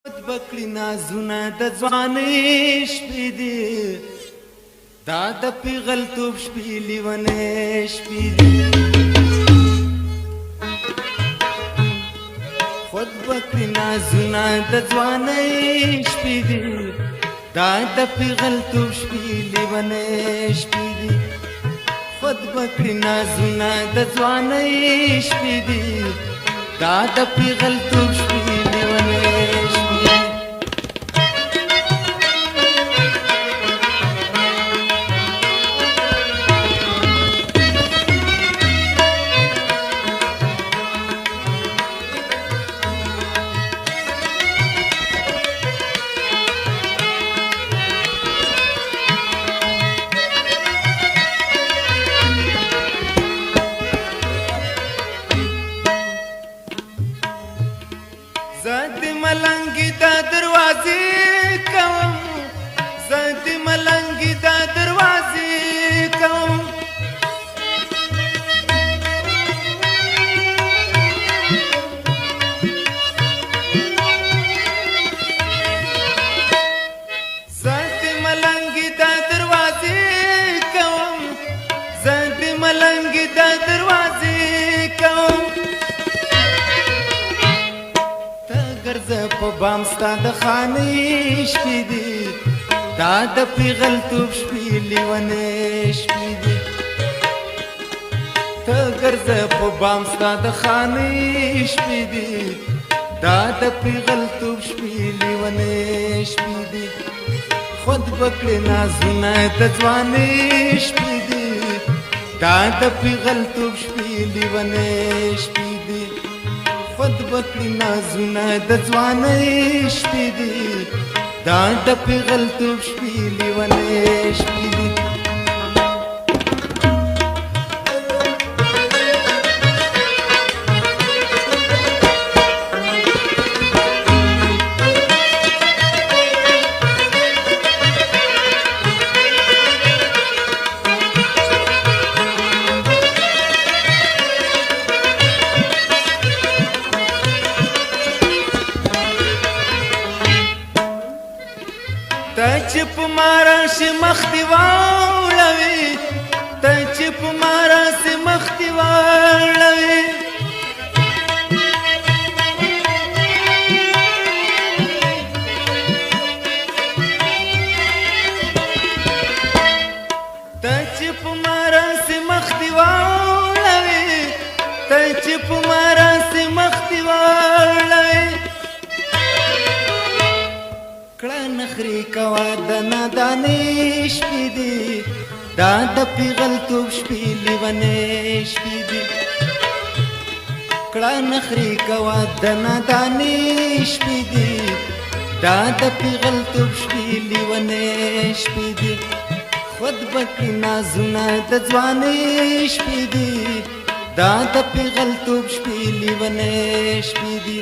بکړی نازونه د ځوانۍ شپې دي دا د پیغلتوب شپې لیونې شپې دي خود بکړی نازونه د ځوانۍ شپې دي دا د پیغلتوب شپې لیونې شپې دي خود بکړی نازونه د ځوانۍ شپې دي دا د پیغلتوب شپې لیونې زد ملنگی دا دروازی کوم زد ملنگی دا دروازی کوم زد ملنگی دا دروازی کوم زد ملنگی دا دروازی کوم ګرځه په بام ستا د خانې شپې دي دا د پیغلتوب شپې لیونې شپې دي ته ګرځه په بام ستا د خانې شپې دي دا د پیغلتوب شپې لیونې شپې دي خود بکړې نازونه د ځوانۍ شپې دي دا د پیغلتوب شپې لیونې شپې دي خود بکړی نازونه د ځوانۍ شپې دي دا د پیغلتوب شپې لیونې شپې دي ته چې په ما راشې مخ دې واړوې ته چې په ما راشې مخ دې واړوې ته چې په ما راشې مخ دې واړوې ته چې په ما راشې مخ دې واړوې کړه نخرې کوه د نادانۍ شپې دي دا د پیغلتوب شپې لیونې شپې دي کړه نخرې کوه د نادانۍ شپې دي دا د پیغلتوب شپې لیونې شپې دي خود بکړي نازونه د ځوانۍ شپې دي دا د پیغلتوب شپې لیونې شپې دي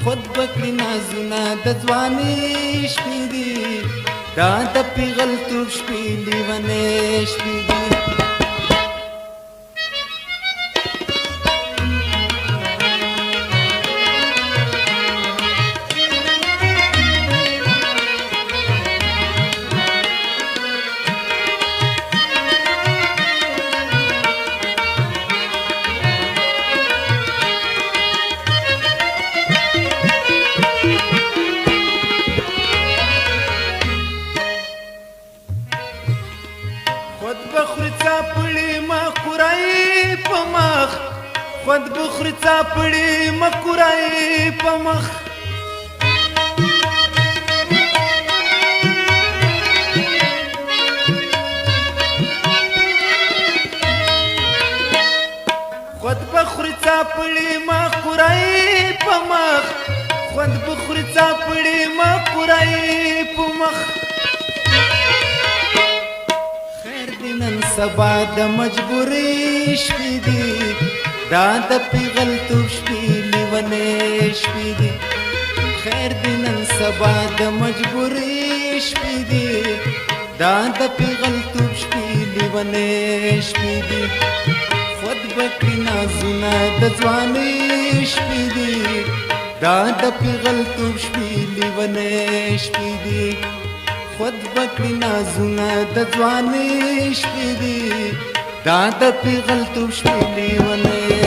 خود بکړي نازونه د ځوانۍ شپې دي دا د پیغلتوب شپې لیونې شپې دي خود بخوري څاپړې مکورای په مخ خود بخوري څاپړې مکورای په مخ خود بخوري څاپړې مکورای په مخ خود بخوري څاپړې مکورای په مخ نن سبا د مجبورۍ شپې دي دا د پیغلتوب شپې لیونې شپې دي خیر دې نن سبا د مجبورۍ شپې دي دا د پیغلتوب شپې لیونې شپې دي خود بکړي نازونه د ځوانۍ شپې دي دا د پیغلتوب شپې لیونې شپې دي خود بکړي نازونه د ځوانۍ شپې دي دا د پیغلتوب شپې لیونې